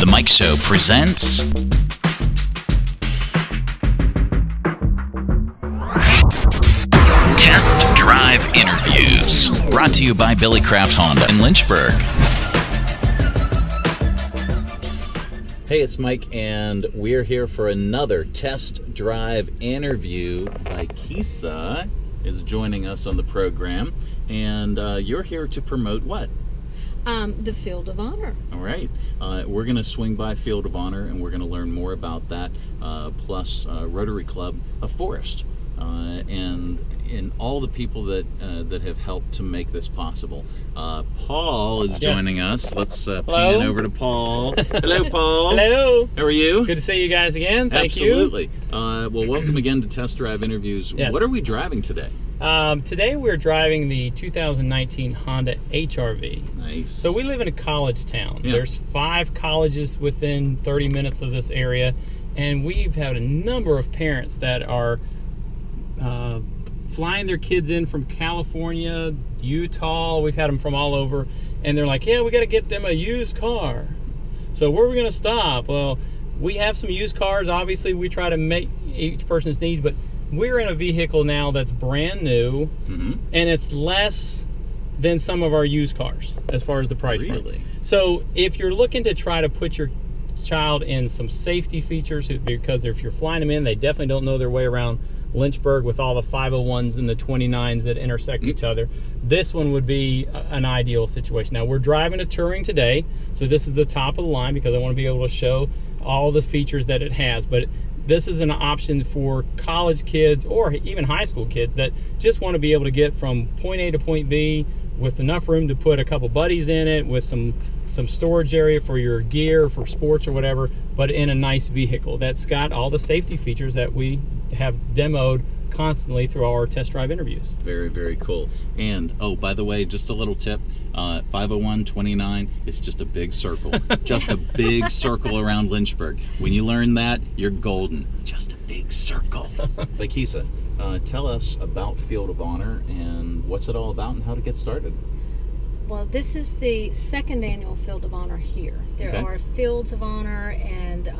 The Mike Show presents Test Drive Interviews, brought to you by Billy Craft Honda in Lynchburg. Hey, it's Mike, and we're here for another test drive interview. Vikeesa is joining us on the program, and you're here to promote what? The Field of Honor. All right. We're going to swing by Field of Honor, and we're going to learn more about that, plus Rotary Club of Forest, and all the people that have helped to make this possible. Paul is joining us. Let's pan over to Paul. Hello, Paul. Hello. How are you? Good to see you guys again. Thank you. Absolutely. Well, welcome again to Test Drive Interviews. Yes. What are we driving today? Today we're driving the 2019 Honda HR-V. Nice. So we live in a college town. Yeah. There's 5 colleges within 30 minutes of this area, and we've had a number of parents that are flying their kids in from California, Utah. We've had them from all over, and they're like, yeah, we got to get them a used car. So where are we going to stop? Well, we have some used cars. Obviously, we try to make each person's needs, but we're in a vehicle now that's brand new, and it's less than some of our used cars as far as the price point. Really? So if you're looking to try to put your child in some safety features, because if you're flying them in, they definitely don't know their way around Lynchburg with all the 501s and the 29s that intersect each other, this one would be an ideal situation. Now, we're driving a Touring today, so this is the top of the line because I want to be able to show all the features that it has, but this is an option for college kids or even high school kids that just want to be able to get from point A to point B with enough room to put a couple buddies in it, with some storage area for your gear, for sports or whatever, but in a nice vehicle that's got all the safety features that we have demoed constantly through our test drive interviews. Very, very cool. And, oh, by the way, just a little tip, 501, 29 is just a big circle. Just a big circle around Lynchburg. When you learn that, you're golden. Just a big circle. Vikeesa, tell us about Field of Honor and what's it all about and how to get started. Well, this is the second annual Field of Honor here. There are Fields of Honor and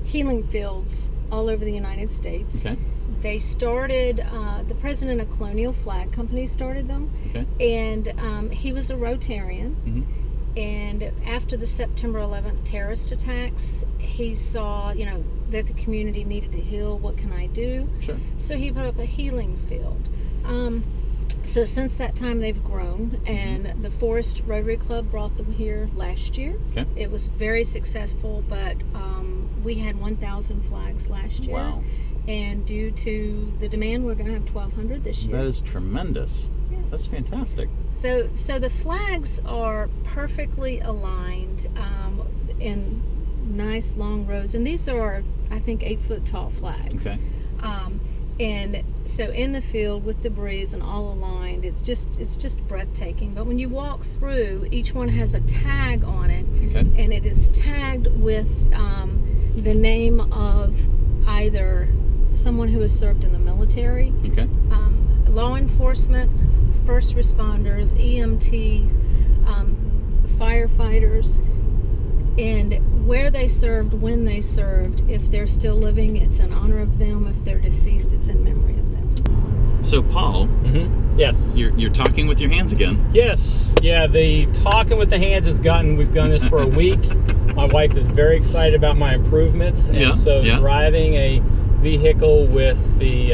healing fields all over the United States. Okay. They started, the president of Colonial Flag Company started them, and he was a Rotarian. And after the September 11th terrorist attacks, he saw, that the community needed to heal. What can I do? Sure. So he put up a healing field. So since that time, they've grown, and the Forest Rotary Club brought them here last year. Okay. It was very successful, but we had 1,000 flags last year. Wow. And due to the demand, we're going to have 1,200 this year. That is tremendous. Yes. That's fantastic. So the flags are perfectly aligned in nice long rows, and these are, I think, 8-foot tall flags. Okay. And so in the field with the breeze and all aligned, it's just breathtaking. But when you walk through, each one has a tag on it, and it is tagged with the name of either someone who has served in the military, law enforcement, first responders, EMTs, firefighters, and where they served, when they served. If they're still living, it's in honor of them. If they're deceased, it's in memory of them. So, Paul, yes, you're talking with your hands again. Yes, yeah. The talking with the hands we've done this for a week. My wife is very excited about my improvements, and driving a vehicle with the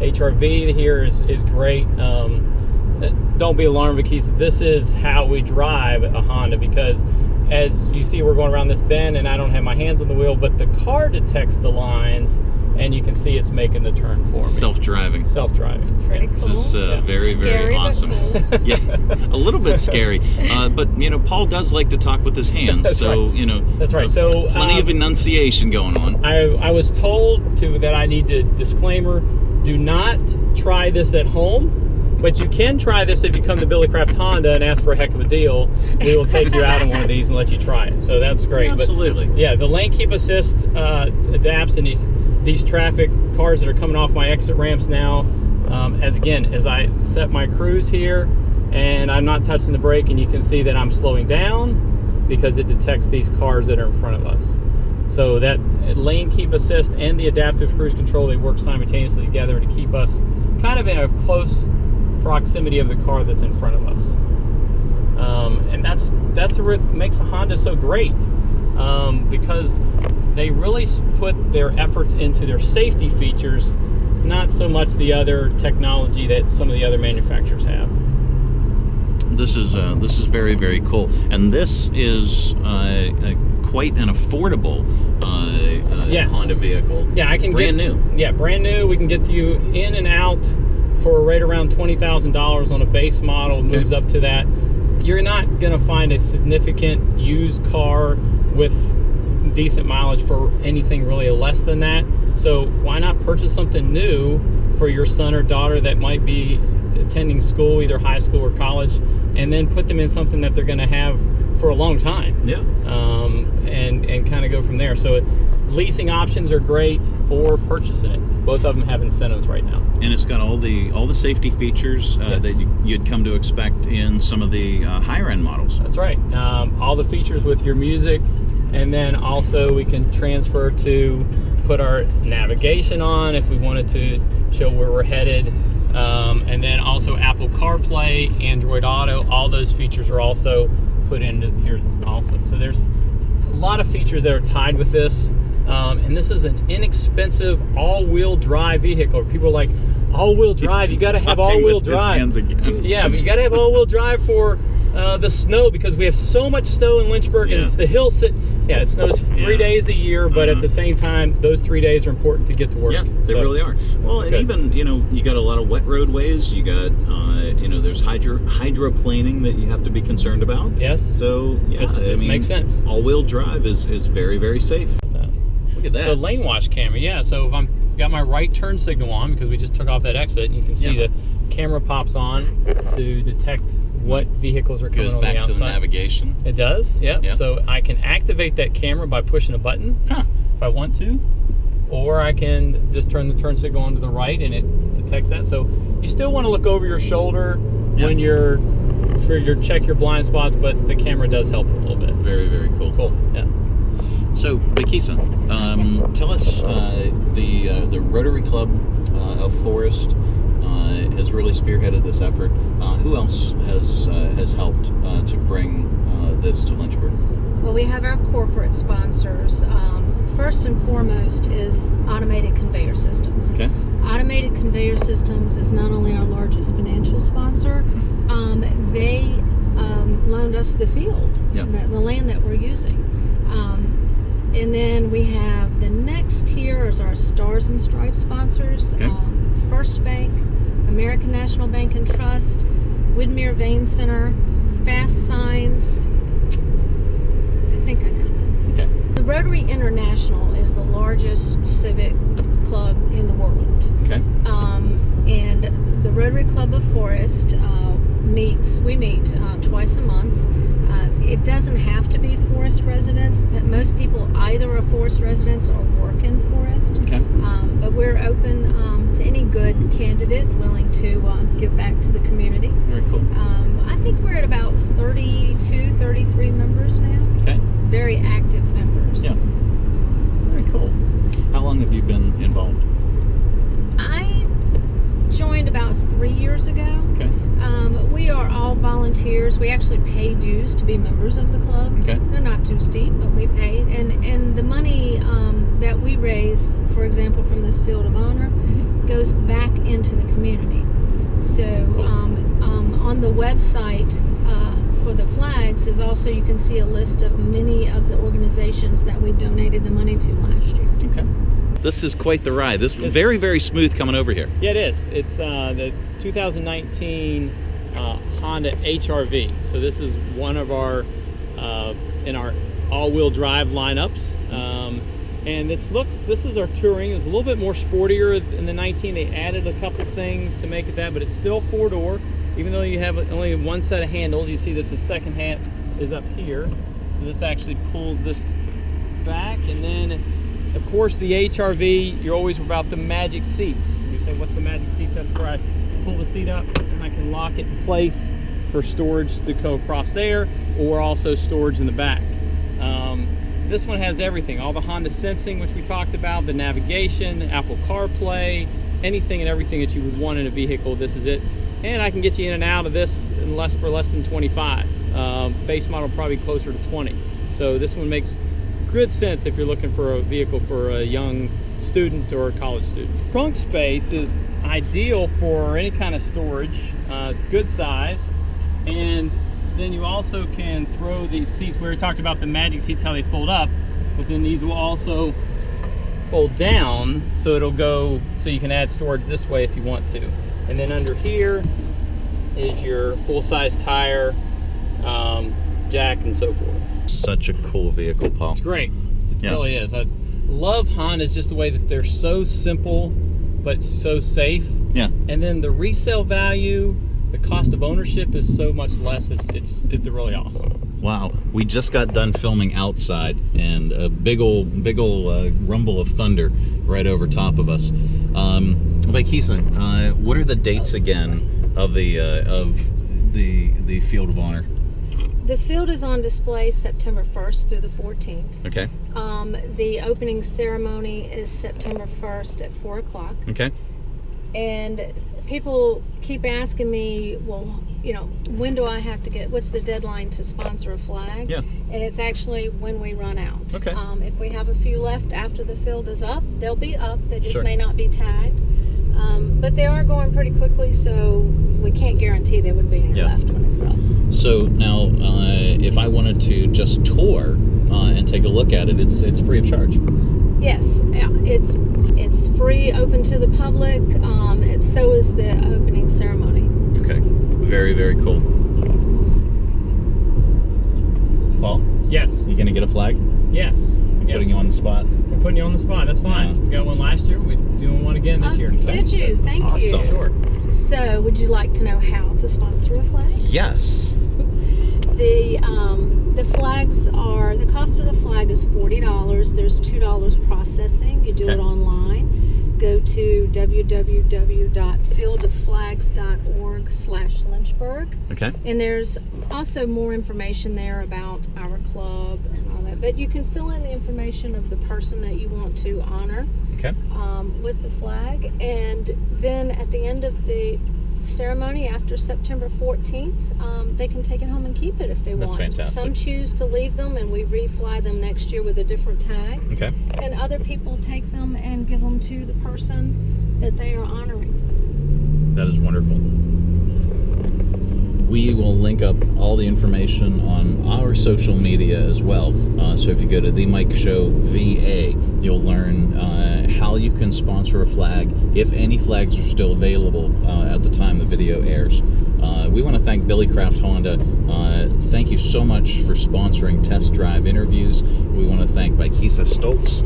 HR-V here is great. Don't be alarmed, Vikeesa. This is how we drive a Honda, because as you see, we're going around this bend and I don't have my hands on the wheel, but the car detects the lines and you can see it's making the turn for me. Self-driving. Self-driving. Pretty cool. This is very, Scary, very awesome. Cool. Yeah, a little bit scary. But, Paul does like to talk with his hands. That's right. That's right. So plenty of enunciation going on. I was told that I need to disclaimer, do not try this at home. But you can try this if you come to Billy Craft Honda and ask for a heck of a deal. We will take you out on one of these and let you try it. So that's great. Absolutely. But yeah, the lane keep assist adapts in these traffic cars that are coming off my exit ramps now. As I set my cruise here and I'm not touching the brake, and you can see that I'm slowing down. because it detects these cars that are in front of us. So that lane keep assist and the adaptive cruise control, they work simultaneously together to keep us kind of in a close proximity of the car that's in front of us. And that's what makes a Honda so great, because they really put their efforts into their safety features, not so much the other technology that some of the other manufacturers have. This is very, very cool, and this is quite an affordable Yes. Honda vehicle. Yeah, I can brand new. Yeah, brand new. We can get you in and out for right around $20,000 on a base model. Okay. Moves up to that. You're not going to find a significant used car with decent mileage for anything really less than that. So why not purchase something new for your son or daughter that might be attending school, either high school or college, and then put them in something that they're going to have for a long time. Yeah. And kind of go from there. So leasing options are great, or purchasing it. Both of them have incentives right now. And it's got all the safety features Yes. that you'd come to expect in some of the higher end models. That's right. All the features with your music, and then also we can transfer to put our navigation on if we wanted to show where we're headed. And then also Apple CarPlay, Android Auto, all those features are also put into here also. So there's a lot of features that are tied with this. And this is an inexpensive all-wheel drive vehicle. People are like, all-wheel drive, you got to have all-wheel drive. Yeah, but you got to have all-wheel drive for the snow, because we have so much snow in Lynchburg, and it's the hill sit. Yeah, it snows 3 days a year, but at the same time, those 3 days are important to get to work. Yeah, they really are. Well, and even, you got a lot of wet roadways. You got, there's hydroplaning that you have to be concerned about. Yes. So, yeah, this makes sense. All-wheel drive is very, very safe. Look at that. So lane watch camera, yeah. So if I'm got my right turn signal on, because we just took off that exit, and you can see the camera pops on to detect what vehicles are coming on the outside. Goes back to the navigation. It does, yep. Yep. So I can activate that camera by pushing a button if I want to, or I can just turn the turn signal on to the right, and it detects that. So you still want to look over your shoulder when you're check your blind spots, but the camera does help a little bit. Very, very cool. Cool, yeah. So, Vikeesa, tell us, the Rotary Club of Forest has really spearheaded this effort. Who else has helped to bring this to Lynchburg? Well, we have our corporate sponsors. First and foremost is Automated Conveyor Systems. Okay. Automated Conveyor Systems is not only our largest financial sponsor, they loaned us the field, the land that we're using. And then we have the next tier is our Stars and Stripes sponsors. Okay. First Bank, American National Bank and Trust, Widmer Vein Center, Fast Signs. I think I got them. Okay. The Rotary International is the largest civic club in the world. Okay. And the Rotary Club of Forest we meet twice a month. It doesn't have to be forest residents, but most people either are forest residents or work in forest. Okay. But we're open to any good candidate willing to give back to the community. Very cool. I think we're at about 32, 33 members now. Okay. Very active members. Yeah. Very cool. How long have you been involved? I joined about 3 years ago. Okay. We are all volunteers. We actually pay dues to be members of the club. Okay. They're not too steep, but we pay. And the money that we raise, for example, from this Field of Honor, goes back into the community. So cool. On the website for the flags is also, you can see a list of many of the organizations that we donated the money to last year. Okay. This is quite the ride. This is very, very smooth coming over here. Yeah, it is. It's the 2019 Honda HR-V. So this is one of our in our all-wheel drive lineups. And this is our touring. It's a little bit more sportier in the 19. They added a couple things to make it that, but it's still four-door. Even though you have only one set of handles, you see that the second hat is up here. So this actually pulls this back, and then of course the HR-V, you're always about the magic seats. You say, what's the magic seats? That's where I pull the seat up and I can lock it in place for storage to go across there, or also storage in the back. This one has everything, all the Honda sensing, which we talked about, the navigation, Apple CarPlay, anything and everything that you would want in a vehicle. This is it. And I can get you in and out of this for less than 25. Base model probably closer to 20. So this one makes good sense if you're looking for a vehicle for a young student or a college student. Trunk space is ideal for any kind of storage. It's good size, and then you also can throw these seats. We already talked about the magic seats, how they fold up, but then these will also fold down, so it'll go, so you can add storage this way if you want to. And then under here is your full-size tire, jack, and so forth. Such a cool vehicle, Paul. It's great. It really is. I love Honda's just the way that they're so simple but so safe. Yeah. And then the resale value, the cost of ownership is so much less. It's really awesome. Wow. We just got done filming outside, and a big ol' rumble of thunder right over top of us. Vikeesa, what are the dates again of the Field of Honor? The field is on display September 1st through the 14th. Okay. The opening ceremony is September 1st at 4 o'clock. Okay. And people keep asking me, well, you know, when do I have to what's the deadline to sponsor a flag? Yeah. And it's actually when we run out. Okay. If we have a few left after the field is up, they'll be up. They just Sure. may not be tagged. But they are going pretty quickly, so we can't guarantee there would be any left when it's up. So now, if I wanted to just tour and take a look at it, it's free of charge. Yes, it's free, open to the public. So is the opening ceremony. Okay, very, very cool. Paul? Yes. You gonna get a flag? Yes. I'm putting you on the spot. We're putting you on the spot. That's fine. Yeah. We got one last year. We're doing one again this year. Did you? Thank you. Awesome. Sure. So, would you like to know how to sponsor a flag? Yes. The flags are, the cost of the flag is $40. There's $2 processing. You do Okay. it online. Go to www.fieldofflags.org/Lynchburg. Okay. And there's also more information there about our club and all that. But you can fill in the information of the person that you want to honor Okay. with the flag. And then at the end of the ceremony, after September 14th, they can take it home and keep it if they That's want. fantastic. Some choose to leave them and we refly them next year with a different tag. Okay. And other people take them and give them to the person that they are honoring. That is wonderful. We will link up all the information on our social media as well. So if you go to The Mike Show VA, you'll learn how you can sponsor a flag, if any flags are still available at the time the video airs. We want to thank Billy Craft Honda. Thank you so much for sponsoring Test Drive interviews. We want to thank Vikeesa Stultz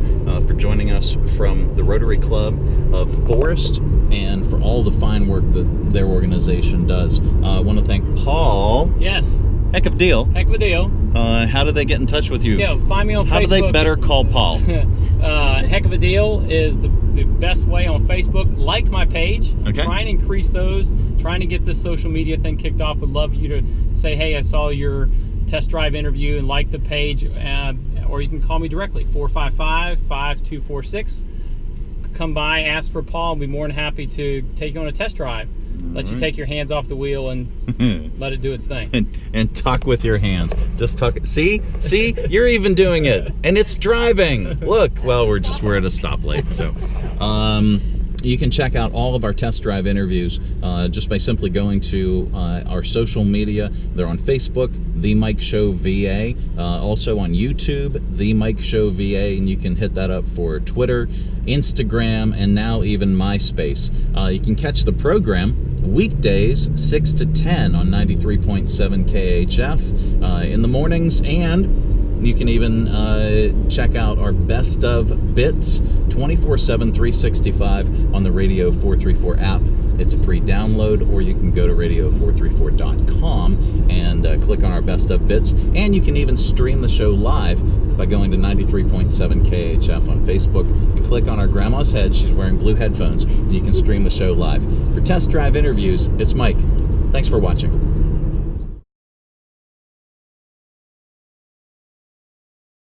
for joining us from the Rotary Club of Forest, and for all the fine work that their organization does. I want to thank Paul. Yes. Heck of a deal. Heck of a deal. How do they get in touch with you? Yeah, find me on How Facebook. do they better call Paul? Heck of a deal is the best way on Facebook. Like my page. Okay. Try and increase those. Trying to get this social media thing kicked off. Would love you to say, hey, I saw your test drive interview, and like the page. Or you can call me directly, 455-5246. Come by, ask for Paul. I'll be more than happy to take you on a test drive. Let you take your hands off the wheel and let it do its thing. And talk with your hands. Just talk. See, you're even doing it, and it's driving. Look, well, we're at a stoplight, so. You can check out all of our test drive interviews just by simply going to our social media. They're on Facebook, The Mike Show VA, also on YouTube, The Mike Show VA, and you can hit that up for Twitter, Instagram, and now even MySpace. You can catch the program weekdays 6 to 10 on 93.7 KHF in the mornings, and you can even check out our best of bits 24/7, 365 on the Radio 434 app. It's a free download, or you can go to radio434.com and click on our best of bits. And you can even stream the show live by going to 93.7 KHF on Facebook and click on our grandma's head. She's wearing blue headphones, and you can stream the show live. For Test Drive interviews, it's Mike. Thanks for watching.